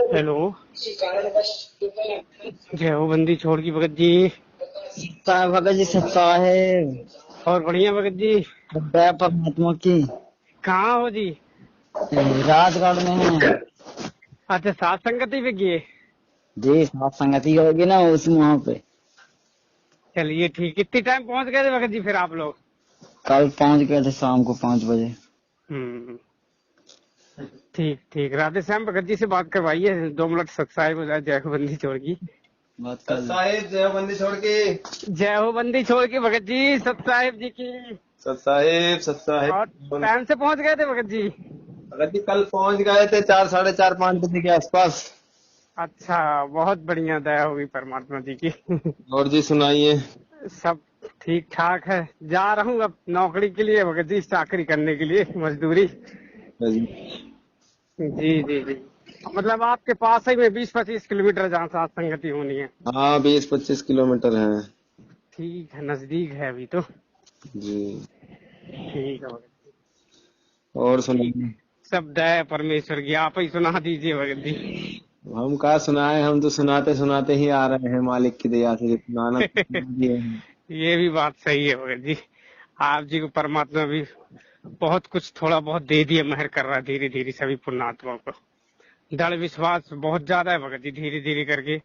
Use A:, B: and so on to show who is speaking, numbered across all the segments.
A: Hello. जय हो बंदी छोड़ की भगत जी।
B: साहब भगत जी सत्ता है।
A: और बढ़िया भगत जी।
B: दया परमात्मा की।
A: कहाँ हो जी?
B: राजगढ़ में है
A: अच्छा, सात संगति पे गए।
B: जी। सात संगति होगी ना उस वहाँ पे।
A: चलिए ठीक। कितनी टाइम पहुंच गए थे भगत जी फिर आप लोग?
B: कल पहुँच गए थे शाम को 5 बजे।
A: हम्म, ठीक ठीक। राधे श्याम भगत जी से बात करवाइए, 2 मिनट सत्साहिब हो जाए। जय हो बंदी छोड़ की।
B: बात कर साहिब जय बंदी छोड़ के।
A: जय हो बंदी छोड़ की भगत जी, सत्साहिब जी की।
B: सत साहिब
A: और टाइम से पहुंच गए थे भगत जी?
B: भगत जी कल पहुँच गए थे 4, साढ़े 4, 5 बजे के आसपास।
A: अच्छा, बहुत बढ़िया। दया होगी परमात्मा जी की।
B: और जी सुनाइए।
A: सब ठीक ठाक है। जा रहा हूँ अब नौकरी के लिए भगत जी, चाकरी करने के लिए, मजदूरी। जी जी जी। मतलब आपके पास ही में 20-25 किलोमीटर जहाँ सात संगति होनी है।
B: हाँ 20-25 किलोमीटर है।
A: ठीक है, नजदीक है अभी तो।
B: जी।
A: ठीक है भगत जी।
B: और
A: ठीक।
B: सुनाइए।
A: सब दया परमेश्वर की। आप ही सुना दीजिए भगत जी।
B: हम कहा सुनाए, हम तो सुनाते सुनाते ही आ रहे हैं मालिक की दया से। नानक सुना दिए हैं।
A: ये भी बात सही है भगत जी। आप जी को परमात्मा भी बहुत कुछ थोड़ा बहुत दे दिए, मेहर कर रहा है धीरे धीरे सभी पुण्यात्माओं को। दृढ़ विश्वास बहुत ज्यादा है भगत जी। धीरे धीरे करके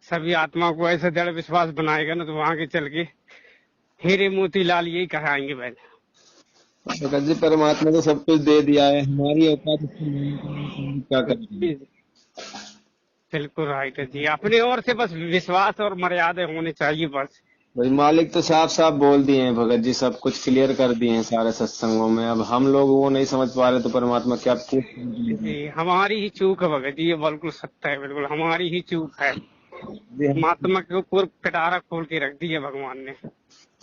A: सभी आत्माओं को ऐसे दृढ़ विश्वास बनाएगा ना, तो वहां के चल के हीरे मोती लाल यही कहाएंगे भाई।
B: भगत जी परमात्मा तो सब कुछ दे दिया है, हमारी औकात उसको लेने के लिए हम क्या करेंगे।
A: जी, बिल्कुल राइट है जी। अपनी ओर से बस विश्वास और मर्यादा होने चाहिए बस।
B: भाई मालिक तो साफ साफ बोल दिए हैं भगत जी, सब कुछ क्लियर कर दिए हैं सारे सत्संगों में। अब हम लोग वो नहीं समझ पा रहे तो परमात्मा क्या पूछ
A: जी, हमारी ही चूक है भगत जी। ये बिल्कुल सत्य है, बिल्कुल हमारी ही चूक है।
B: जी।
A: महात्मा के ऊपर पिटारा खोल के रख दिया भगवान ने।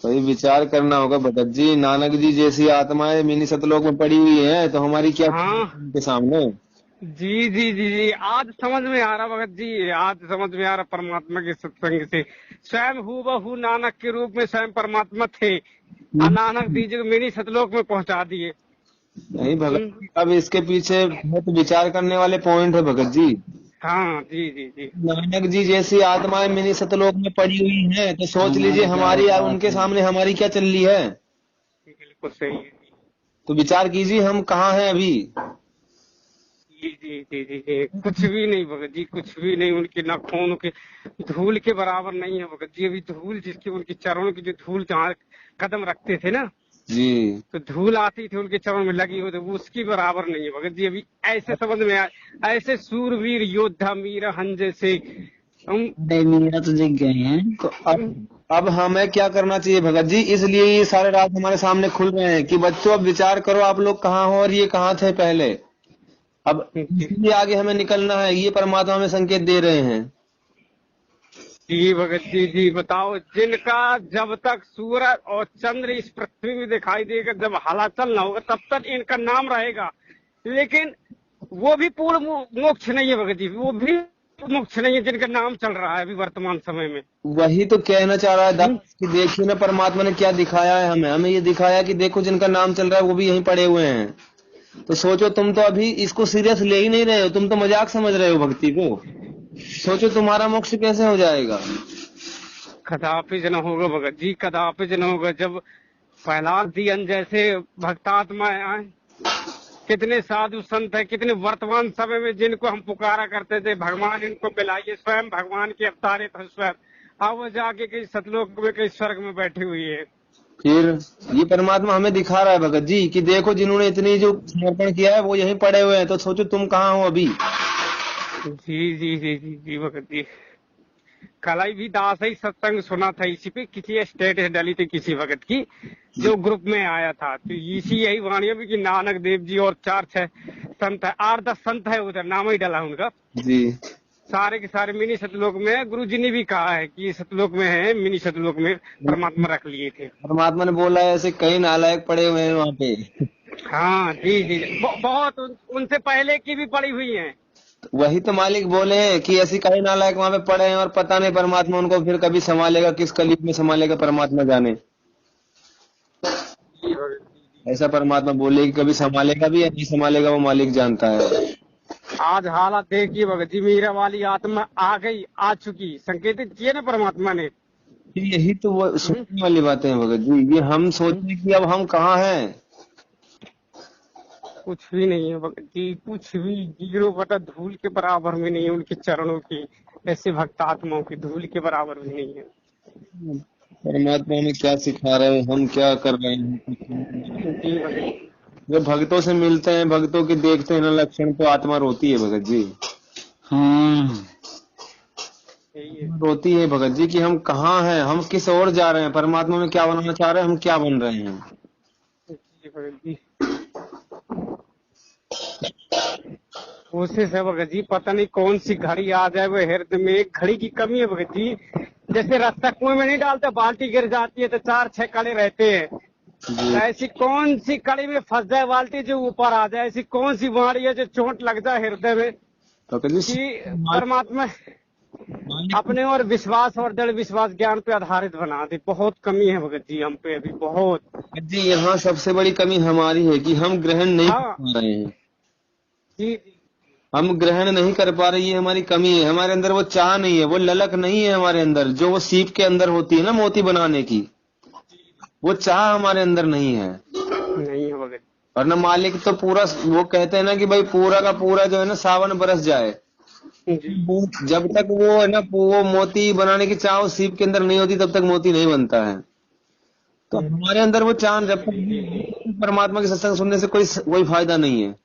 B: भाई विचार करना होगा भगत जी, नानक जी जैसी आत्माएं मिनी सतलोक में पड़ी हुई हैं तो हमारी क्या
A: हाँ
B: उनके सामने।
A: जी जी जी जी। आज समझ में आ रहा भगत जी, आज समझ में आ रहा परमात्मा के सत्संग से। स्वयं हूबहू नानक के रूप में स्वयं परमात्मा थे, और नानक जी को मिनी सतलोक में पहुंचा दिए।
B: नहीं भगत जी, अब इसके पीछे बहुत विचार करने वाले पॉइंट है भगत जी।
A: हाँ जी जी जी।
B: नानक जी जैसी आत्माएं मिनी सतलोक में पड़ी हुई हैं तो सोच लीजिए हमारी या उनके सामने हमारी क्या चल रही है।
A: बिल्कुल सही है जी।
B: तो विचार कीजिए हम कहाँ हैं अभी।
A: जी जी जी जी जी। कुछ भी नहीं भगत जी, कुछ भी नहीं। उनके नाखून के धूल के बराबर नहीं है भगत जी। अभी धूल जिसकी, उनके चरणों की जो धूल जहाँ कदम रखते थे ना,
B: जी।
A: तो धूल आती थी उनके चरणों में लगी हो, तो वो उसकी बराबर नहीं है भगत जी। अभी ऐसे समझ में आए, ऐसे सूरवीर योद्धा मीरा हंजे से हम।
B: नहीं मीरा तो दिख गए हैं तो अब हमें क्या करना चाहिए भगत जी, इसलिए ये सारे राज हमारे सामने खुल रहे हैं कि बच्चों अब विचार करो आप लोग कहाँ हो और ये कहाँ थे पहले। अब इसलिए आगे हमें निकलना है, ये परमात्मा में संकेत दे रहे हैं।
A: जी भगत जी जी। बताओ, जिनका जब तक सूरज और चंद्र इस पृथ्वी में दिखाई देगा, जब हलाचल ना होगा, तब तक इनका नाम रहेगा। लेकिन वो भी पूर्ण मोक्ष नहीं है भगत जी, वो भी मोक्ष नहीं है जिनका नाम चल रहा है अभी वर्तमान समय में।
B: वही तो कहना चाह रहा है दास कि देखिए ना परमात्मा ने क्या दिखाया है हमें। हमें ये दिखाया कि देखो जिनका नाम चल रहा है वो भी यहीं पड़े हुए हैं। तो सोचो, तुम तो अभी इसको सीरियस ले ही नहीं रहे हो, तुम तो मजाक समझ रहे हो भक्ति को। सोचो तुम्हारा मोक्ष कैसे हो जाएगा।
A: कदापि न होगा भगत जी, कदापि न होगा। जब प्रहलाद दियन जैसे भक्तात्मा आए, कितने साधु संत है, कितने वर्तमान समय में जिनको हम पुकारा करते थे भगवान इनको मिलाइए, स्वयं भगवान के अवतारित है स्वयं। अब वो जाके कहीं सतलोक में, कहीं स्वर्ग में बैठी हुई है।
B: फिर ये परमात्मा हमें दिखा रहा है भगत जी कि देखो जिन्होंने इतनी जो समर्पण किया है वो यहीं पड़े हुए हैं। तो सोचो तुम कहाँ हो अभी।
A: जी जी जी जी जी भगत जी। कल ही भी दास ही सत्संग सुना था, इसी पे किसी स्टेटस डाली थी किसी भगत की, जो ग्रुप में आया था। तो इसी यही वाणी भी कि नानक देव जी और 4-6 संत है, 8-10 संत है उधर, नाम ही डाला उनका।
B: जी।
A: सारे के सारे मिनी सतलोक में है। गुरु जी ने भी कहा है कि सतलोक में है, मिनी सतलोक में परमात्मा रख लिए थे।
B: परमात्मा ने बोला है ऐसे कई नालायक पड़े हुए हैं वहाँ पे।
A: हाँ जी जी। बहुत उनसे पहले की भी पड़ी हुई है।
B: वही तो मालिक बोले हैं कि ऐसी कई नालायक वहाँ पे पड़े हैं और पता नहीं परमात्मा उनको फिर कभी संभालेगा, किस कलयुग में संभालेगा परमात्मा जाने। ऐसा परमात्मा बोले कि कभी संभालेगा भी या नहीं संभालेगा वो मालिक जानता है।
A: आज हालत देखिए भगत जी, मीरा वाली आत्मा आ गई, आ चुकी, संकेतित किए ना परमात्मा ने।
B: यही तो वो
A: हम्म,
B: सोचने वाली बातें हैं भगत जी। ये हम
A: हम्म,
B: सोचते हैं कि अब हम कहाँ हैं।
A: कुछ भी नहीं है भगत जी, कुछ भी 0/धूल के बराबर में नहीं है उनके चरणों की। ऐसे भक्त आत्माओं की धूल के बराबर भी नहीं है।
B: परमात्मा हमें क्या सिखा रहे हैं, हम क्या कर रहे हैं, कुछ नहीं।
A: जी भगत
B: जब भक्तों से मिलते हैं, भक्तों के देखते हैं ना लक्षण, तो आत्मा रोती है भगत जी।
A: यही है।
B: रोती है भगत जी कि हम कहाँ हैं, हम किस ओर जा रहे हैं, परमात्मा में क्या बनना चाह रहे हैं, हम क्या बन रहे हैं।
A: जी भगत जी, कोशिश है भगत जी, पता नहीं कौन सी घड़ी आ जाए। वो हृदय में एक घड़ी की कमी है भगत जी। जैसे रास्ता कुएं में नहीं डालते, बाल्टी गिर जाती है तो 4-6 कड़े रहते हैं।
B: जी
A: ऐसी कौन सी कड़ी में फंस जाए बाल्टी जो ऊपर आ जाए? ऐसी कौन सी वाणी है जो चोट लग जाए हृदय में
B: भगत जी,
A: कि
B: मालिक
A: परमात्मा
B: मालिक
A: अपने और विश्वास और दृढ़ विश्वास ज्ञान पे आधारित बना दे? बहुत कमी है भगत जी हम पे अभी, बहुत।
B: भगत जी, यहाँ सबसे बड़ी कमी हमारी है कि हम ग्रहण नहीं कर
A: हाँ
B: पा रहे हैं।
A: जी जी
B: हम ग्रहण नहीं कर पा रहे, ये हमारी कमी है। हमारे अंदर वो चाह नहीं है, वो ललक नहीं है हमारे अंदर, जो वो सीप के अंदर होती है ना मोती बनाने की, वो चाह हमारे अंदर नहीं है।
A: नहीं है भगत
B: और न मालिक तो पूरा, वो कहते हैं ना कि भाई पूरा का पूरा जो है ना सावन बरस जाए,
A: जी।
B: जब तक वो है ना वो मोती बनाने की चाह उस सीप के अंदर नहीं होती, तब तक मोती नहीं बनता है। तो हमारे अंदर वो चाह जब तक नहीं होगी, तब तक परमात्मा के सत्संग सुनने से कोई फायदा नहीं है।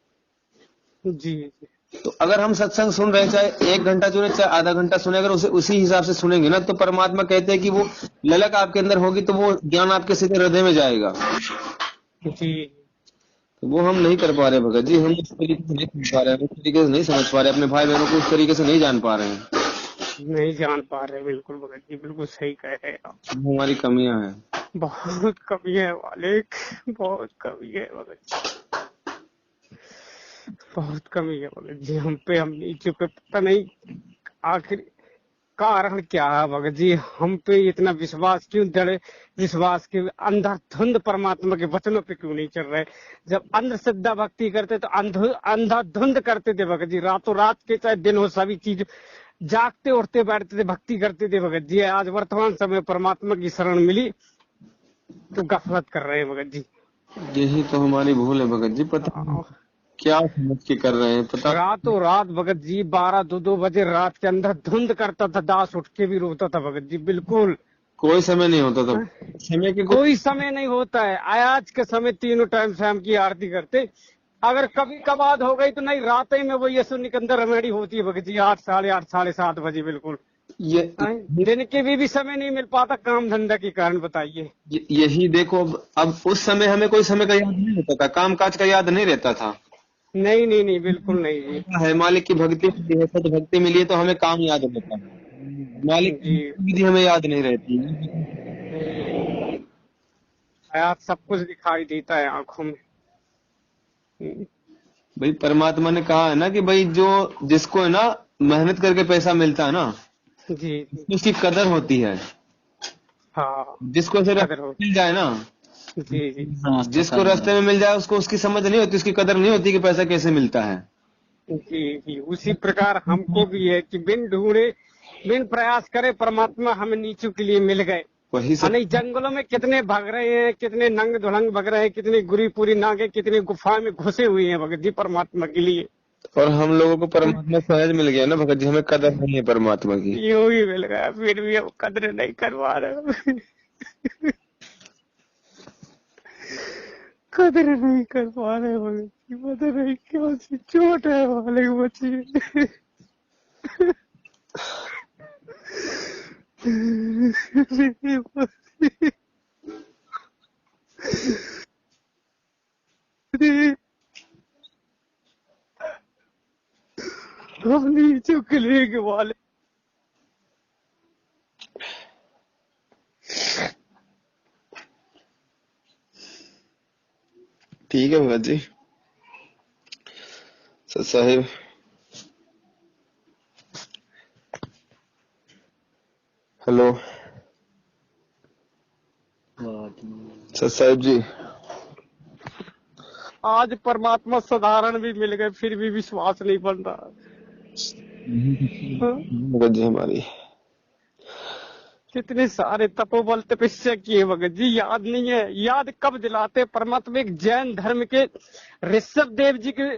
A: जी जी
B: तो अगर हम सत्संग सुन रहे हैं, चाहे 1 घंटा सुने चाहे आधा घंटा सुने, अगर उसे उसी हिसाब से सुनेंगे ना, तो परमात्मा कहते हैं कि वो ललक आपके अंदर होगी, तो वो ज्ञान आपके सीधे हृदय में जाएगा।
A: जी।
B: तो वो हम नहीं कर पा रहे भगत जी, हम उस तरीके से नहीं समझ पा रहे हैं, उस तरीके से नहीं समझ पा रहे, अपने भाई बहनों को उस तरीके से नहीं जान पा रहे हैं।
A: नहीं जान पा रहे, बिल्कुल भगत जी, बिल्कुल सही कह रहे हैं आप।
B: वो हमारी कमियां हैं।
A: बहुत कमी है मालिक, बहुत कमी है भगत जी, बहुत कमी है भगत जी हम पे, हम नीचे पे। पता नहीं आखिर कारण क्या है भगत जी, हम पे इतना विश्वास क्यों दृढ़ विश्वास के अंधाधुंध परमात्मा के वचनों पे क्यों नहीं चल रहे? जब अंधश्रद्धा भक्ति करते तो अंधाधुंध करते थे भगत जी, रातों रात के चाहे दिन हो, सभी चीज जागते उठते बैठते थे, भक्ति करते थे भगत जी। आज वर्तमान समय परमात्मा की शरण मिली तो गफलत कर रहे हैं भगत जी।
B: यही तो हमारी भूल है भगत जी, पता नहीं क्या समझ के कर रहे हैं, पता।
A: रातों रात भगत जी 12-2 बजे रात के अंदर धुंध करता था, दास उठ के भी रोता था भगत जी, बिल्कुल।
B: कोई समय नहीं होता था,
A: हाँ?
B: समय के कोई।
A: कोई समय नहीं होता है। आज के समय तीनों टाइम शाम की आरती करते, अगर कभी कभार हो गई तो नहीं, रात ही में वो यशु निकंदर रमेड़ी होती है भगत जी, 8, 8:30, 7:30 बजे, बिल्कुल।
B: ये,
A: हाँ? दिन के भी समय नहीं मिल पाता काम धंधा के कारण, बताइए।
B: यही देखो, अब उस समय हमें कोई समय का याद नहीं रहता था, काम काज का याद नहीं रहता था।
A: नहीं नहीं नहीं, बिल्कुल नहीं जी।
B: है मालिक की भक्ति मिली है, सद भक्ति मिली है, तो हमें काम याद रहता है। मालिक की
A: जी
B: विधि हमें याद नहीं रहती।
A: आज सब कुछ दिखाई देता है आंखों में।
B: भाई परमात्मा ने कहा है ना कि भाई जो जिसको है ना मेहनत करके पैसा मिलता है ना,
A: जी जी।
B: उसकी कदर होती है।
A: हाँ,
B: जिसको ऐसे
A: कदर हो।
B: मिल जाए ना,
A: जी जी
B: जिसको रास्ते में मिल जाए, उसको उसकी समझ नहीं होती, उसकी कदर नहीं होती कि पैसा कैसे मिलता है।
A: जी जी। उसी प्रकार हमको भी है कि बिन ढूंढे बिन प्रयास करे परमात्मा हमें नीचों के लिए मिल गए।
B: वही सब।
A: नहीं, जंगलों में कितने भाग रहे हैं, कितने नंग धुलंग भाग रहे हैं, कितनी गुरी पूरी नागे, कितनी गुफा में घुसे हुए हैं भगत जी परमात्मा के लिए।
B: और हम लोगों को परमात्मा सहज मिल गया ना भगत जी, हमें कदर नहीं है परमात्मा की।
A: यूं ही मिल गया, फिर भी हम कदर नहीं करवा रहे। कदर नहीं कर पा रहे भगत जी, पता नहीं क्यों सी चोट है वाले बच्चे। हम नीचे किले के वाले।
B: ठीक है भगत जी। सत साहिब, हेलो सत साहिब जी,
A: आज परमात्मा साधारण भी मिल गए फिर भी विश्वास नहीं बन रहा। हाँ?
B: भगत जी हमारी
A: कितने सारे तपोबल तपस्या किए भगत जी, याद नहीं है? याद कब दिलाते परमात्मा? एक जैन धर्म के ऋषभ देव जी के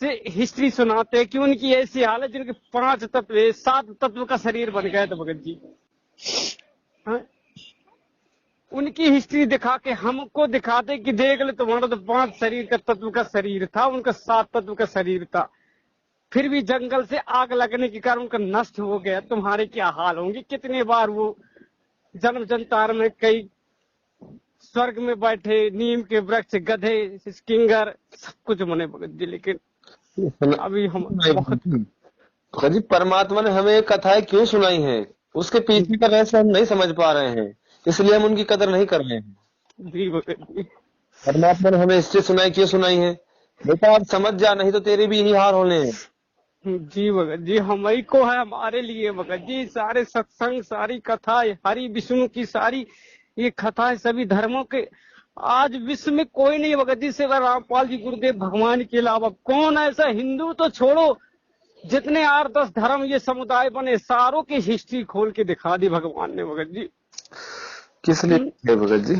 A: से हिस्ट्री सुनाते हैं कि उनकी ऐसी हालत जिनके 5 तत्व 7 तत्व का शरीर बन गया था भगत जी। हाँ? उनकी हिस्ट्री दिखा के हमको दिखाते कि देख ले तुम्हारा तो 5 शरीर का तत्व का शरीर था, उनका 7 तत्व का शरीर था, फिर भी जंगल से आग लगने के कारण उनका नष्ट हो गया। तुम्हारे क्या हाल होंगे? कितने बार वो जन्म जंतार में कई स्वर्ग में बैठे, नीम के वृक्ष, गधे, किंगर, सब कुछ बने भगत जी, लेकिन अभी हम बहुत
B: भगत जी परमात्मा ने हमें एक कथाएं क्यों सुनाई है, उसके पीछे का रहस्य हम नहीं समझ पा रहे हैं, इसलिए हम उनकी कदर नहीं कर रहे हैं।
A: जी भगत जी।
B: परमात्मा ने हमें हिस्ट्री सुनाई, क्यों सुनाई है? बेटा आप समझ जा, नहीं तो तेरे भी यही हाल होने हैं।
A: जी भगत जी, हमारी को है हमारे लिए भगत जी। सारे सत्संग, सारी कथाएं, हरि विष्णु की सारी ये कथाएं सभी धर्मों के, आज विश्व में कोई नहीं भगत जी सिवा रामपाल जी गुरुदेव भगवान के अलावा। कौन ऐसा, हिंदू तो छोड़ो, जितने 8-10 धर्म ये समुदाय बने, सारों की हिस्ट्री खोल के दिखा दी भगवान ने भगत जी।
B: किस लिए भगत जी?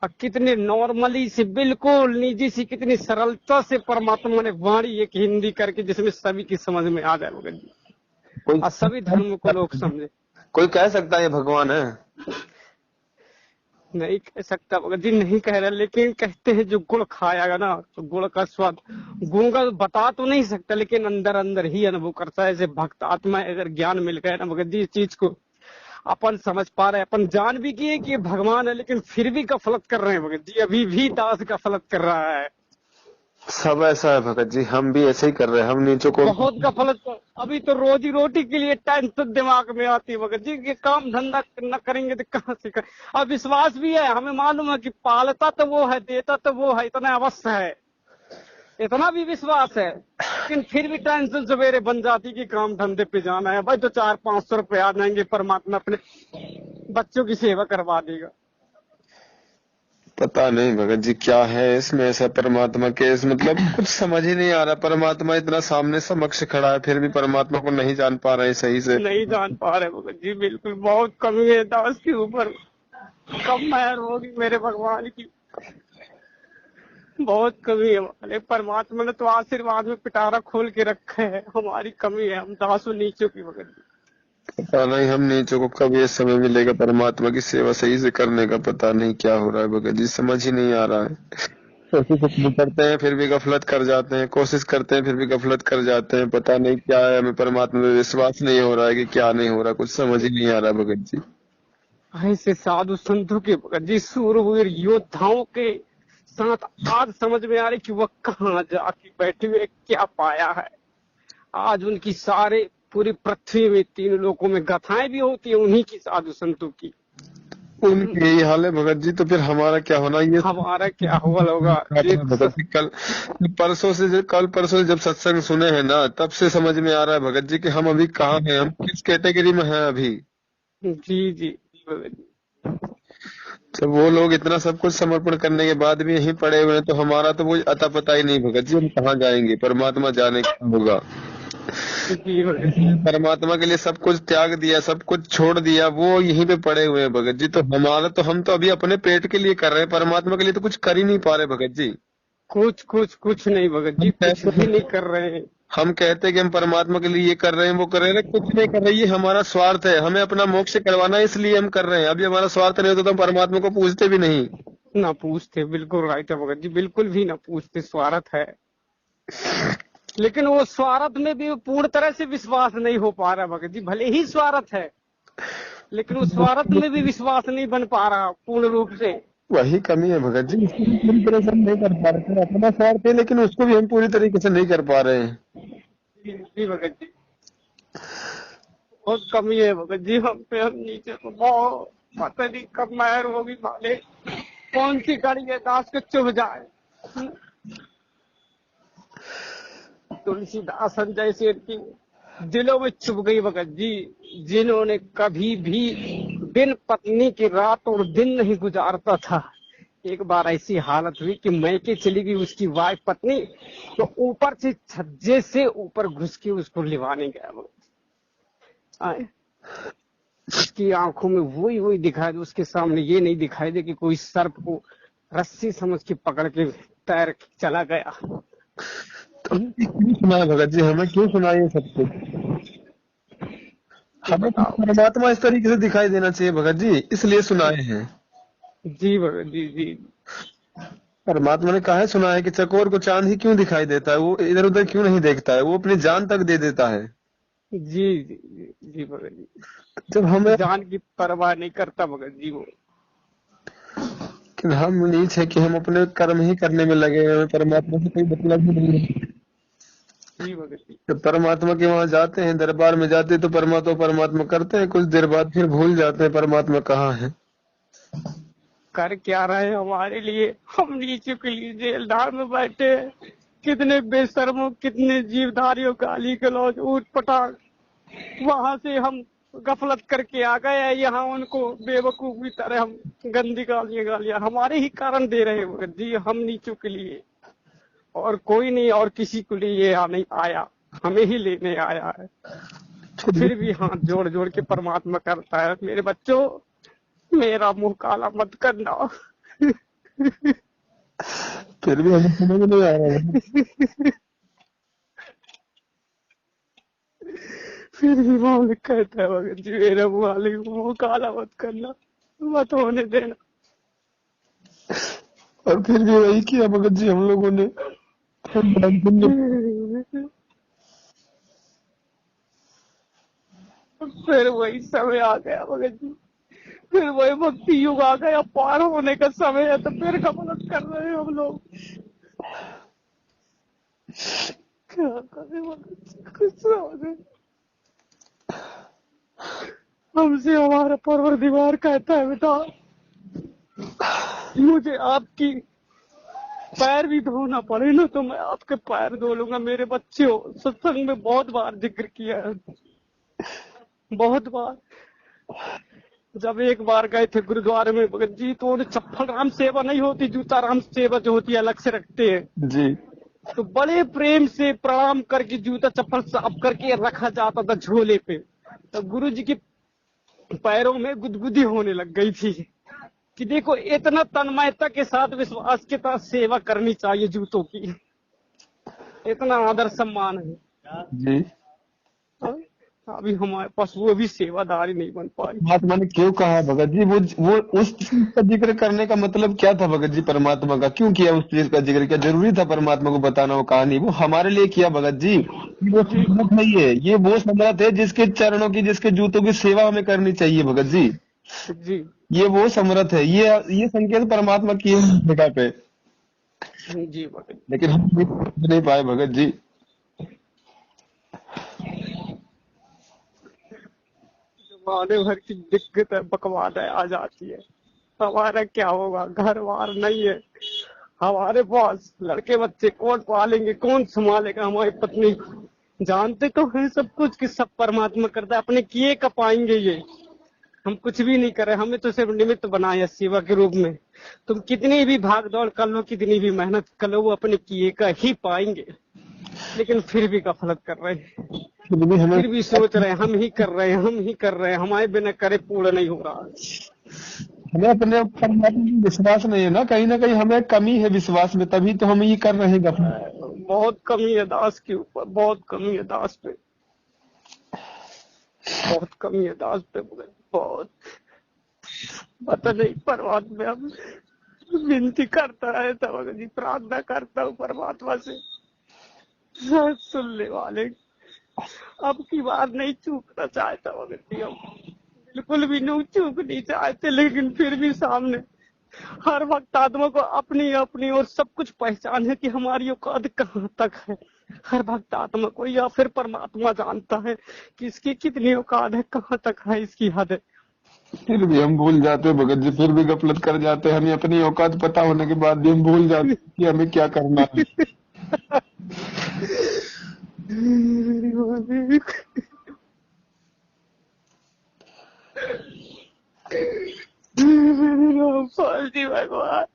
A: और कितने नॉर्मली से, बिल्कुल निजी सी, कितनी सरलता से परमात्मा ने वाणी एक हिंदी करके जिसमें सभी की समझ में आ जाए भगत जी, और सभी धर्मों को लोग समझे।
B: कोई कह सकता है ये भगवान है?
A: नहीं कह सकता भगत जी, नहीं कह रहा, लेकिन कहते हैं जो गुड़ खाएगा ना तो गुड़ का स्वाद, गूंगा बता तो नहीं सकता, लेकिन अंदर अंदर ही अनुभव करता है। ऐसे भक्त आत्मा अगर ज्ञान मिल गया ना भगत जी, इस चीज को अपन समझ पा रहे हैं, अपन जान भी किए कि भगवान है, लेकिन फिर भी गफलत कर रहे हैं भगत जी। अभी भी दास गफलत कर रहा है।
B: सब ऐसा है भगत जी, हम भी ऐसे ही कर रहे हैं, हम नीचों को
A: बहुत गफलत। अभी तो रोजी रोटी के लिए टेंशन दिमाग में आती है भगत जी, कि काम धंधा न करेंगे तो कहाँ से करें। अब विश्वास भी है, हमें मालूम है कि पालता तो वो है, देता तो वो है, इतना अवश्य है, इतना भी विश्वास है, लेकिन फिर भी टेंशन सवेरे बन जाती कि काम धंधे पे जाना है भाई, तो 400-500 रुपए आ जाएंगे, परमात्मा अपने बच्चों की सेवा करवा देगा।
B: पता नहीं भगत जी क्या है इसमें ऐसा परमात्मा के, मतलब कुछ समझ ही नहीं आ रहा। परमात्मा इतना सामने समक्ष खड़ा है, फिर भी परमात्मा को नहीं जान पा रहे सही से। नहीं
A: जान पा रहे भगत जी, बिल्कुल बहुत कमी है दास के ऊपर। कब मेहर होगी मेरे भगवान की, बहुत कमी है वाले। परमात्मा ने तो आशीर्वाद में पिटारा खोल के रखे है, हमारी कमी है, हम दासों नीचों की भगत जी।
B: पता नहीं हम नीचों को कब ये समय मिलेगा परमात्मा की सेवा सही से करने का, पता नहीं क्या हो रहा है भगत जी, समझ ही नहीं आ रहा है। कोशिश करते हैं फिर भी गफलत कर जाते हैं, कोशिश करते हैं फिर भी गफलत कर जाते हैं, पता नहीं क्या है, हमें परमात्मा में विश्वास नहीं हो रहा है कि क्या नहीं हो रहा, कुछ समझ ही नहीं आ रहा भगत जी।
A: ऐसे साधु संतों के भगत जी, सूरवीर योद्धाओं के साथ आज समझ में आ रही कि वह कहाँ जाके बैठे हुए क्या पाया है। आज उनकी सारे पूरी पृथ्वी में 3 लोकों में गाथाएं भी होती है उन्हीं की, साधु संतों की।
B: उनकी यही हाल है भगत जी, तो फिर हमारा क्या होना, ये
A: हमारा क्या होगा।
B: भगत जी कल परसों से जब सत्संग सुने हैं ना, तब से समझ में आ रहा है भगत जी कि हम अभी कहाँ हैं, हम किस कैटेगरी में हैं अभी।
A: जी जी
B: जब वो लोग इतना सब कुछ समर्पण करने के बाद भी यहीं पड़े हुए हैं, तो हमारा तो वो अता पता ही नहीं भगत जी, हम कहाँ जाएंगे, परमात्मा जाने का होगा। परमात्मा के लिए सब कुछ त्याग दिया, सब कुछ छोड़ दिया, वो यहीं पे पड़े हुए हैं भगत जी। तो हम तो अभी अपने पेट के लिए कर रहे हैं, परमात्मा के लिए तो कुछ कर ही नहीं पा रहे भगत जी।
A: कुछ नहीं भगत जी, कुछ भी नहीं कर रहे हैं। हम कहते हैं कि हम परमात्मा के लिए ये कर रहे हैं, वो कर रहे हैं, कुछ नहीं कर रहे, ये हमारा स्वार्थ है, हमें अपना मोक्ष करवाना है इसलिए हम कर रहे हैं। अभी हमारा स्वार्थ नहीं होता तो हम परमात्मा को पूछते भी नहीं। ना पूछते, बिल्कुल राइट है भगत जी, बिल्कुल भी ना पूछते, स्वार्थ है। लेकिन वो स्वार्थ में भी पूर्ण तरह से विश्वास नहीं हो पा रहा भगत जी, भले ही स्वार्थ है लेकिन उस स्वार्थ में भी विश्वास नहीं बन पा रहा पूर्ण रूप से। वही कमी है भगत जी, पूरी तरह से हम नहीं कर पा रहे, अपना स्वार्थ है लेकिन उसको भी हम पूरी तरीके से नहीं कर पा रहे हैं। जी भगत जी, बहुत कमी है भगत जी हम पे, हम नीचे तो बहुत, पता नहीं कब मेहर होगी माले, कौन सी गाड़ी है दास के चुभ जाए। तुलसीदास संजय सेठ की दिलों में चुभ गई भगत जी, जिन्होंने कभी भी बिन पत्नी की रात और दिन नहीं गुजारता था, एक बार ऐसी हालत हुई कि मैके चली गई उसकी वाइफ पत्नी, तो ऊपर से छज्जे से ऊपर घुस के उसको लिवाने गया वो। आए, उसकी आंखों में वही वही दिखाई दे, उसके सामने ये नहीं दिखाई दे कि कोई सर्प को रस्सी समझ के पकड़ के तैर के चला गया।
B: क्यों सुनाए भगत जी, हमें क्यों सुनाए ये सब कुछ? हमें तो
A: बताओ
B: परमात्मा इस तरीके से दिखाई देना चाहिए भगत जी, इसलिए सुनाए हैं।
A: जी भगत जी। जी
B: परमात्मा ने कहा है, सुना है कि चकोर को चांद ही क्यों दिखाई देता है, वो इधर उधर क्यों नहीं देखता है, वो अपनी जान तक दे देता है।
A: जी जी जी, जी भगत जी,
B: जब हमें,
A: जान की परवाह नहीं करता भगत जी वो।
B: कि हम नीच है कि हम अपने कर्म ही करने में लगे हैं, हमें परमात्मा से कोई मतलब ही नहीं है।
A: जी भगत जी।
B: जब परमात्मा के वहां जाते हैं, दरबार में जाते हैं, तो परमात्मा परमात्मा करते हैं, कुछ देर बाद फिर भूल जाते हैं परमात्मा कहाँ है।
A: कर क्या रहे हमारे लिए, हम नीचे के लिए जेलदार में बैठे हैं। कितने बेशर्मों, कितने जीवधारियों गाली गलौज ऊट पटांग, वहां से हम गफलत करके आ गए हैं यहाँ, उनको बेवकूफ की तरह हम गंदी गालियां हमारे ही कारण दे रहे हैं भगत जी, हम नीचों के लिए, और कोई नहीं, और किसी को लिए ये नहीं आया, हमें ही लेने आया है। फिर भी हाथ जोड़ जोड़ के परमात्मा करता है, मेरे बच्चों मेरा मुंह काला मत करना।
B: फिर भी हमें समझ नहीं आ रहा है।
A: फिर भी मालिक कहता है भगत जी, मेरा मालिक मुंह काला मत करना, मत होने देना।
B: और फिर भी वही किया भगत जी हम लोगों ने।
A: फिर वही समय आ गया भगत जी, फिर वही भक्ति युग आ गया, पार होने का समय है, तो फिर गफलत कर रहे हैं हम लोग। क्या करें भगत जी, कुछ समझ नहीं। हमसे हमारा परवरदिगार कहता है, बेटा मुझे आपकी पैर भी धोना पड़े ना तो मैं आपके पैर धो लूंगा। मेरे बच्चे हो, सत्संग में बहुत बार जिक्र किया है, बहुत बार। जब एक बार गए थे गुरुद्वारे में भगत जी, तो उन्हें चप्पल राम सेवा नहीं होती, जूता राम सेवा जो होती है अलग से रखते हैं
B: जी।
A: तो बड़े प्रेम से प्रणाम करके जूता चप्पल साफ करके रखा जाता था झोले पे। तो गुरु जी के पैरों में गुदगुदी होने लग गई थी कि देखो इतना तन्मयता के साथ विश्वास के साथ सेवा करनी चाहिए जूतों की, इतना आदर सम्मान है।
B: जी।
A: अभी हमारे पास वो भी सेवादारी नहीं बन पाई।
B: परमात्मा ने क्यों कहा भगत जी, वो उस चीज का जिक्र करने का मतलब क्या था भगत जी? परमात्मा का क्यों किया उस चीज का जिक्र? क्या जरूरी था परमात्मा को बताना वो कहानी? वो हमारे लिए किया भगत जी। वो समर्थ नहीं है, ये वो समर्थ है जिसके चरणों की, जिसके जूतों की सेवा हमें करनी चाहिए भगत जी।
A: जी
B: ये वो समर्थ है, ये संकेत परमात्मा किए हैं इस जगह पे।
A: जी भगत
B: लेकिन हम नहीं पाए भगत जी।
A: जमाने भर की दिक्कत है, बकवाद है आ जाती है। हमारा क्या होगा, घर बार नहीं है हमारे पास, लड़के बच्चे कौन पालेंगे, कौन संभालेगा हमारी पत्नी। जानते तो हैं सब कुछ कि सब परमात्मा करता है, अपने किए का पाएंगे ये, हम कुछ भी नहीं कर रहे, हमें तो सिर्फ निमित्त बनाया सेवा के रूप में। तुम कितनी भी भाग दौड़ कर लो, कितनी भी मेहनत कर लो, वो अपने किए का ही पाएंगे। लेकिन फिर भी गफलत कर रहे हैं,
B: फिर भी हमें,
A: फिर भी सोच रहे हैं हम ही कर रहे हैं, हम ही कर रहे हैं, हमारे बिना करे पूर्ण नहीं हो रहा।
B: हमें अपने परमात्मा में विश्वास नहीं है ना कहीं हमें कमी है विश्वास में, तभी तो हम ये कर रहे हैं गफलत।
A: बहुत कमी है दास के ऊपर, बहुत कमी है दास पे, बहुत कमी है दास पे, बहुत। पता नहीं परमात्मा अब विनती करता है तब जी, प्रार्थना करता हूँ परमात्मा से, शायद सुनने वाले। अब की बार नहीं चूकना चाहता भगत हम बिल्कुल भी नहीं चूक नहीं चाहते, लेकिन फिर भी सामने हर वक्त आत्मा को अपनी अपनी और सब कुछ पहचान है कि हमारी औकात कहाँ तक है। हर वक्त आत्मा को या फिर परमात्मा जानता है कि इसकी कितनी औकात है, कहाँ तक है इसकी हद है।
B: फिर भी हम भूल जाते हैं भगत जी, फिर भी गफलत कर जाते हैं। हमें अपनी औकात पता होने के बाद भी हम भूल जाते हैं कि हमें क्या करना है।
A: जी भगवान,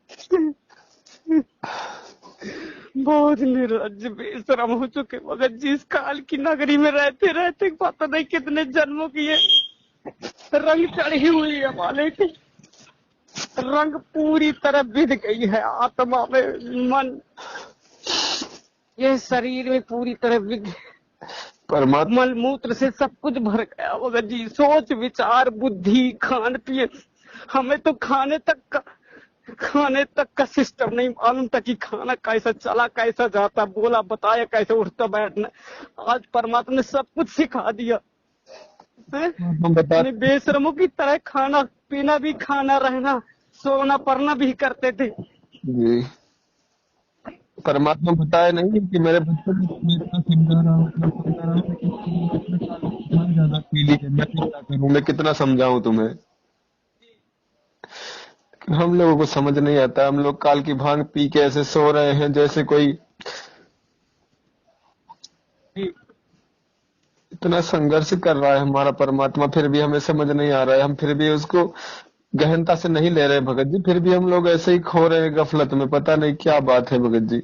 A: बहुत निर्लज्ज बेशरम हो चुके भगत जी। इस काल की नगरी में रहते रहते पता नहीं कितने जन्मों की ये रंग चढ़ी हुई है मालिक। रंग पूरी तरह बिध गई है आत्मा में, मन, ये शरीर में पूरी तरह बिध,
B: परमात्मा
A: मल मूत्र से सब कुछ भर गया भगत जी। सोच विचार बुद्धि खान पिए, हमें तो खाने तक का सिस्टम नहीं मालूम था कि खाना कैसा चला, कैसा जाता, बोला बताया कैसे उठता बैठना। आज परमात्मा ने सब कुछ सिखा दिया है।
B: बता
A: अपने बेशरमों की तरह खाना पीना भी, खाना रहना सोना पढ़ना भी करते थे।
B: जी। परमात्मा बताया नहीं कि मेरे बच्चे को मैं इतना समझा रहा हूँ, इतना समझा रहा हूँ, लेकिन तुम कितने साल तुम्हारी ज्यादा पीली है, मैं क्या करूँ, मैं कितना समझाऊं तुम्हें। हम लोगों को समझ नहीं आता। हम लोग काल की भांग पी के ऐसे सो रहे हैं जैसे कोई इतना संघर्ष कर रहा है हमारा परमात्मा, फिर भी हमें समझ नहीं आ रहा है। हम फिर भी उसको गहनता से नहीं ले रहे भगत जी। फिर भी हम लोग ऐसे ही खो रहे हैं गफलत में। पता नहीं क्या बात है भगत जी।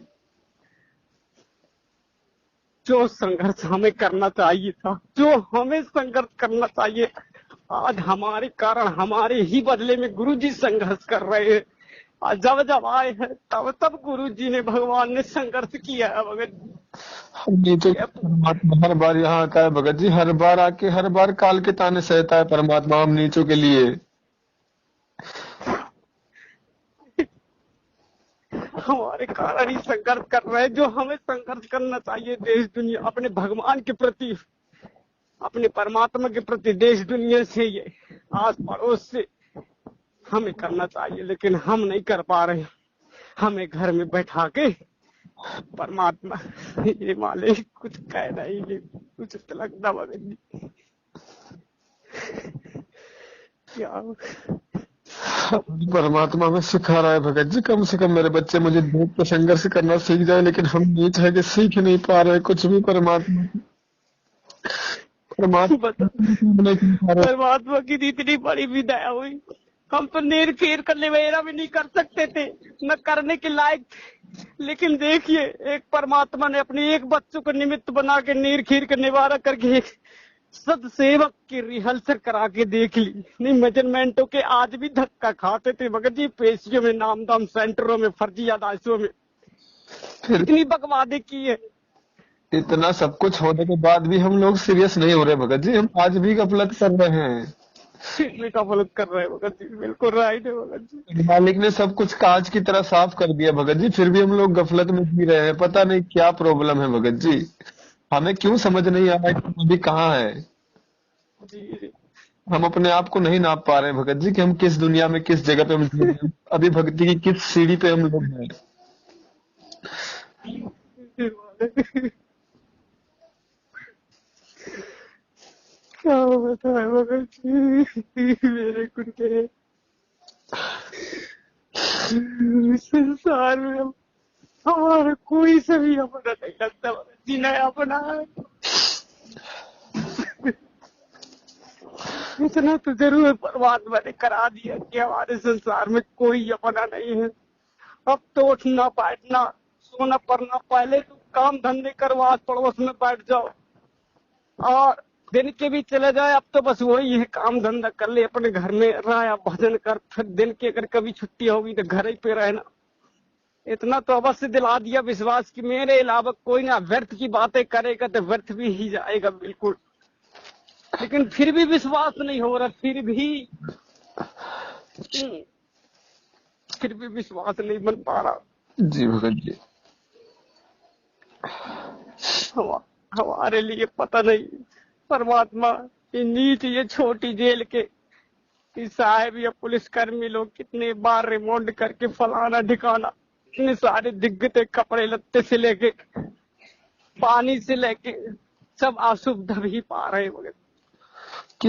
A: जो संघर्ष हमें करना चाहिए था, जो हमें संघर्ष करना चाहिए, आज हमारे कारण हमारे ही बदले में गुरुजी संघर्ष कर रहे हैं। और जब जब आए हैं तब गुरुजी ने, भगवान ने संघर्ष किया है भगत जी।
B: हम नीचे परमात्मा हर बार यहाँ आता है भगत जी, हर बार आके हर बार काल के ताने सहता है परमात्मा हम नीचों के लिए।
A: हमारे कारण ही संघर्ष कर रहे हैं। जो हमें संघर्ष करना चाहिए देश दुनिया, अपने भगवान के प्रति, अपने परमात्मा के प्रति, देश दुनिया से, ये आस पड़ोस से हमें करना चाहिए, लेकिन हम नहीं कर पा रहे। हमें घर में बैठा के परमात्मा ये मालिक कुछ कह रही है, कुछ लगता भगत क्या
B: परमात्मा में सिखा रहा है भगत जी। कम से कम मेरे बच्चे मुझे देख के संघर्ष करना सीख जाए, लेकिन हम नीच है कि सीख नहीं पा रहे कुछ भी। परमात्मा
A: की इतनी बड़ी भी दया हुई। हम तो नीर खीर करने वगैरह भी नहीं कर सकते थे, न करने के लायक थे, लेकिन देखिए एक परमात्मा ने अपने एक बच्चों को निमित्त बना के नीर खीर का निवारा करके एक सदसेवक की रिहर्सल करा के देख ली। नहीं मेजरमेंटों के आज भी धक्का खाते थे भगत जी, पेशियों में, नामदाम सेंटरों में, फर्जी यादाश्तों में इतनी बकवादे की है।
B: इतना सब कुछ होने के बाद भी हम लोग सीरियस नहीं हो रहे भगत जी। हम आज भी गफलत कर रहे हैं।
A: गफलत कर रहे हैं भगत जी, बिल्कुल राइट है भगत जी।
B: मालिक ने सब कुछ कांच की तरह साफ कर दिया भगत जी, फिर भी हम लोग गफलत में जी रहे हैं। पता नहीं क्या प्रॉब्लम है भगत जी। हमें क्यों समझ नहीं आ रहा है कि अभी कहाँ है।
A: जी
B: हम अपने आप को नहीं नाप पा रहे हैं भगत जी कि हम किस दुनिया में, किस जगह पे हम जी रहे हैं। अभी भक्ति की किस सीढ़ी पे हम लोग हैं।
A: क्या बताए भगत जी, मेरे गुरुदेव, संसार में हमारा कोई सभी अपना नहीं लगता भगत जी, नया अपना है। इतना तो जरूर परमात्मा ने करा दिया कि हमारे संसार में कोई अपना नहीं है। अब तो उठना बैठना सोना पढ़ना, पहले तो काम धंधे करो, आस पड़ोस में बैठ जाओ और दिन के भी चले जाए। अब तो बस वही है, काम धंधा कर ले, अपने घर में रहा, भजन कर, फिर दिन की अगर कभी छुट्टी होगी तो घर ही पे रहना। इतना तो अवश्य दिला दिया विश्वास कि मेरे अलावा कोई ना व्यर्थ की बातें करेगा तो व्यर्थ भी ही जाएगा बिल्कुल। लेकिन फिर भी विश्वास नहीं हो रहा, फिर भी विश्वास नहीं बन पा रहा।
B: जी भगत जी।
A: हमारे लिए पता नहीं परमात्मा ये नीच, ये छोटी जेल के साहब या पुलिसकर्मी लोग कितने बार रिमांड करके फलाना ठिकाना, इतने सारे दिग्गते कपड़े लत्ते से लेके पानी से लेके सब असुविधा भी पा रहे हैं।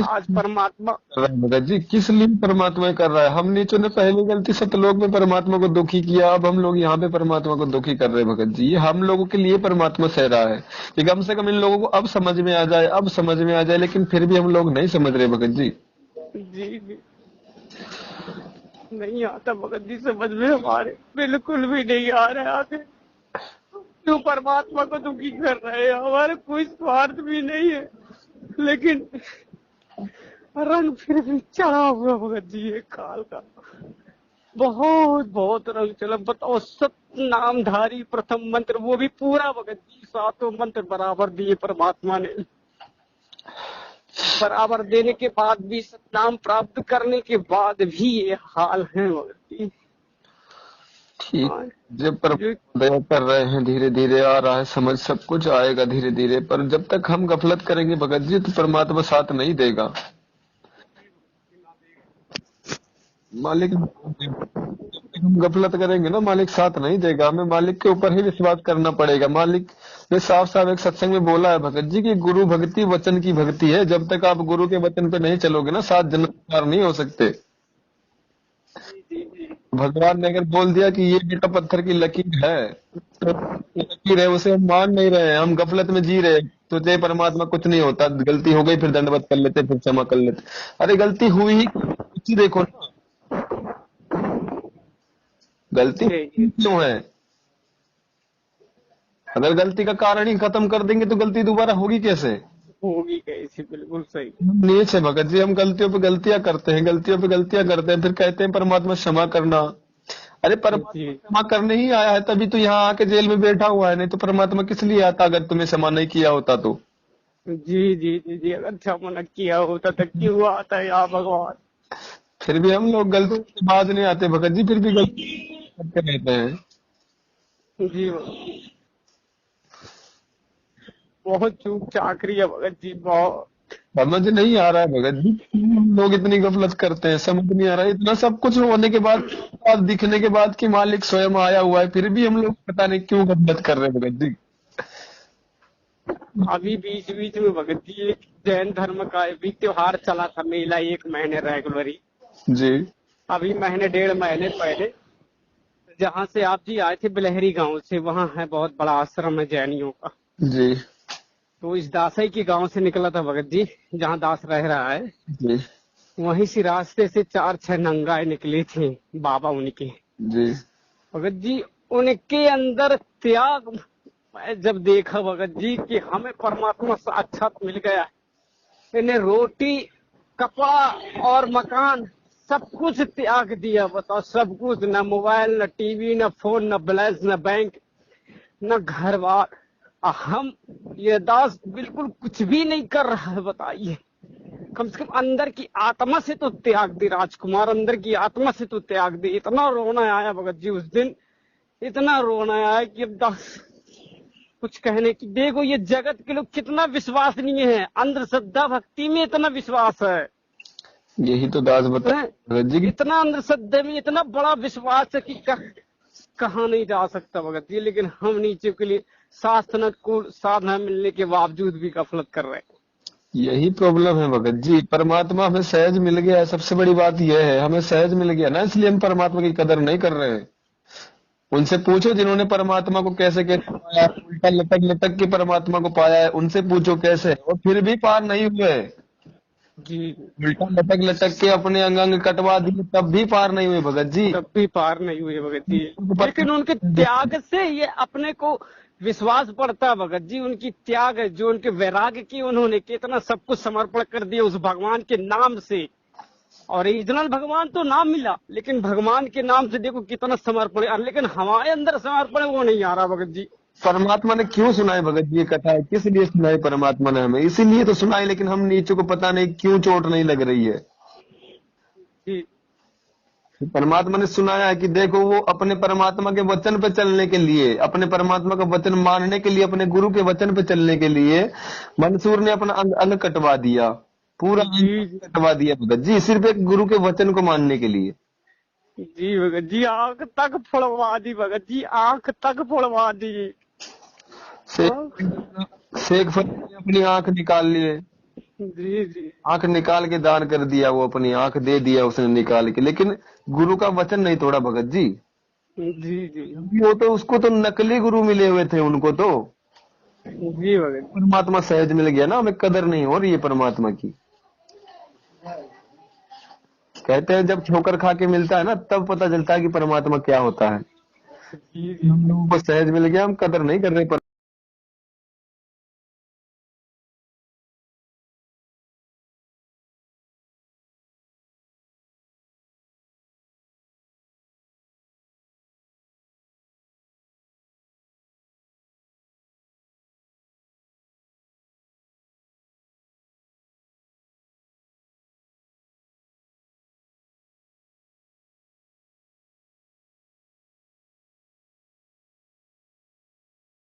A: आज परमात्मा
B: भगत जी किस लिए परमात्मा कर रहा है। हम नीचों ने पहली गलती सतलोक में परमात्मा को दुखी किया, अब हम लोग यहाँ पे परमात्मा को दुखी कर रहे हैं भगत जी। ये हम लोगों के लिए परमात्मा सह रहा है कि कम से कम इन लोगों को अब समझ में आ जाए, अब समझ में आ जाए, लेकिन फिर भी हम लोग नहीं समझ रहे भगत जी।
A: जी नहीं आता भगत जी समझ में, हमारे बिल्कुल भी नहीं आ रहे आगे। क्यों परमात्मा को दुखी कर रहे हैं? हमारे कोई स्वार्थ भी नहीं है, लेकिन रंग फिर भी चढ़ा हुआ भगत जी ये काल का। बहुत बहुत रंग चला। बताओ, सत्य नामधारी प्रथम मंत्र, वो भी पूरा भगत जी, 7 मंत्र बराबर दिए परमात्मा ने। बराबर देने के बाद भी, सतनाम प्राप्त करने के बाद भी ये हाल है भगत जी।
B: ठीक, जब पर दया कर रहे हैं, धीरे धीरे आ रहा है समझ, सब कुछ आएगा धीरे धीरे। पर जब तक हम गफलत करेंगे भगत जी तो परमात्मा साथ नहीं देगा। मालिक, हम गफलत करेंगे ना, मालिक साथ नहीं देगा। हमें मालिक के ऊपर ही विश्वास करना पड़ेगा। मालिक ने साफ साफ एक सत्संग में बोला है भगत जी की गुरु भक्ति वचन की भक्ति है। जब तक आप गुरु के वचन पे नहीं चलोगे ना, 7 जन्म पार नहीं हो सकते। भगवान ने अगर बोल दिया कि ये बेटा पत्थर की लकीर है, तो लकीर है, उसे हम मान नहीं रहे हैं, हम गफलत में जी रहे हैं, तो जय परमात्मा कुछ नहीं होता। गलती हो गई फिर दंडवत कर लेते, फिर क्षमा कर लेते। अरे गलती हुई ही देखो ना, गलती क्यों है? अगर गलती का कारण ही खत्म कर देंगे तो गलती दोबारा होगी कैसे?
A: होगी कैसे? बिल्कुल सही।
B: नीच है भगत जी, हम गलतियों पे गलतियां करते हैं, गलतियों पे गलतियां करते हैं, फिर कहते हैं परमात्मा क्षमा करना। अरे परमात्मा क्षमा करने ही आया है, तभी तो यहाँ आके जेल में बैठा हुआ है। नहीं तो परमात्मा किस लिए आता अगर तुम्हें क्षमा नहीं किया होता तो?
A: जी जी जी जी, अगर क्षमा न किया होता तो क्यों आता है यहाँ भगवान?
B: फिर भी हम लोग गलती से बाज नहीं आते भगत जी, फिर भी गलती करते रहते हैं।
A: जी बहुत चूक चाकरी है भगत जी, बहुत।
B: समझ नहीं आ रहा है भगत जी, हम लोग इतनी गफलत करते हैं, समझ नहीं आ रहा है। इतना सब कुछ होने के बाद, दिखने के बाद कि मालिक स्वयं आया हुआ है, फिर भी हम लोग पता नहीं क्यों गफलत कर रहे हैं भगत जी।
A: अभी बीच बीच में भगत जी एक जैन धर्म का भी त्योहार चला था, मेला, 1 महीने रेगुलरी
B: जी।
A: अभी महीने 1.5 महीने पहले, जहाँ से आप जी आए थे बिलहरी गांव से, वहाँ है बहुत बड़ा आश्रम है जैनियों का
B: जी।
A: तो इस दासई के गांव से निकला था भगत जी, जहाँ दास रह रहा है।
B: जी।
A: वहीं से रास्ते से 4-6 नंगाए निकले थे बाबा उनके।
B: जी।
A: भगत जी उनके अंदर त्याग, मैं जब देखा भगत जी कि हमें परमात्मा साक्षात मिल गया। इन्हें रोटी, कपड़ा और मकान सब कुछ त्याग दिया। बताओ, सब कुछ, न मोबाइल, न टीवी, न फोन, न बैलेंस, न बैंक, न घर बार। हम ये दास बिल्कुल कुछ भी नहीं कर रहा है। बताइए, कम से कम अंदर की आत्मा से तो त्याग दे राजकुमार, अंदर की आत्मा से तो त्याग दे। इतना रोना आया भगत जी उस दिन, इतना रोना आया कि अब दास कुछ कहने की। देखो ये जगत के लोग कितना विश्वसनीय है, अंधश्रद्धा भक्ति में इतना विश्वास है।
B: यही तो दास बता भगत जी,
A: इतना अंधश्रद्धा में इतना बड़ा विश्वास है कि कहा नहीं जा सकता भगत जी। लेकिन हम नीचे के लिए शास्त्र को साधना मिलने के बावजूद भी गफलत कर रहे हैं।
B: यही प्रॉब्लम है भगत जी। परमात्मा हमें सहज मिल गया है, सबसे बड़ी बात यह है, हमें सहज मिल गया ना, इसलिए हम परमात्मा की कदर नहीं कर रहे हैं। उनसे पूछो जिन्होंने परमात्मा को कैसे कैसे पाया, उल्टा लटक लटक के परमात्मा को पाया है, उनसे पूछो कैसे, और फिर भी पार नहीं हुए।
A: जी,
B: उल्टा लटक लटक के अपने अंग अंग कटवा दिए, तब भी पार नहीं हुए भगत जी।
A: तब भी पार नहीं हुए भगत जी। लेकिन उनके त्याग से ये अपने को विश्वास पड़ता भगत जी। उनकी त्याग है, जो उनके वैराग्य की, उन्होंने कितना सब कुछ समर्पण कर दिया उस भगवान के नाम से। और ओरिजिनल भगवान तो नाम मिला, लेकिन भगवान के नाम से देखो कितना समर्पण है। लेकिन हमारे अंदर समर्पण वो नहीं आ रहा भगत जी।
B: परमात्मा ने क्यों सुनाई भगत जी ये कथा है? किस लिए सुनाई परमात्मा ने हमें? इसीलिए तो सुनाई, लेकिन हम नीचे को पता नहीं क्यों चोट नहीं लग रही है।
A: जी,
B: परमात्मा ने सुनाया है कि देखो, वो अपने परमात्मा के वचन पे चलने के लिए, अपने परमात्मा का वचन मानने के लिए, अपने गुरु के वचन पे चलने के लिए मंसूर ने अपना अंग अंग कटवा दिया, पूरा अंग कटवा दिया भगत जी, सिर्फ एक गुरु के वचन को मानने के लिए।
A: जी भगत जी, आंख तक फोड़वा दी भगत जी, आंख तक फोड़वा दी।
B: शेख फरीद ने अपनी आंख निकाल लिए।
A: जी जी,
B: आंख निकाल के दान कर दिया, वो अपनी आंख दे दिया उसने निकाल के, लेकिन गुरु का वचन नहीं तोड़ा भगत जी।
A: जी जी,
B: वो तो, उसको तो नकली गुरु मिले हुए थे उनको तो।
A: जी भगत,
B: परमात्मा सहज मिल गया ना, हमें कदर नहीं हो रही है परमात्मा की। कहते हैं जब ठोकर खा के मिलता है ना, तब पता चलता है कि परमात्मा क्या होता है।
A: जी जी
B: हम लोगों को सहज मिल गया, हम कदर नहीं कर रहे।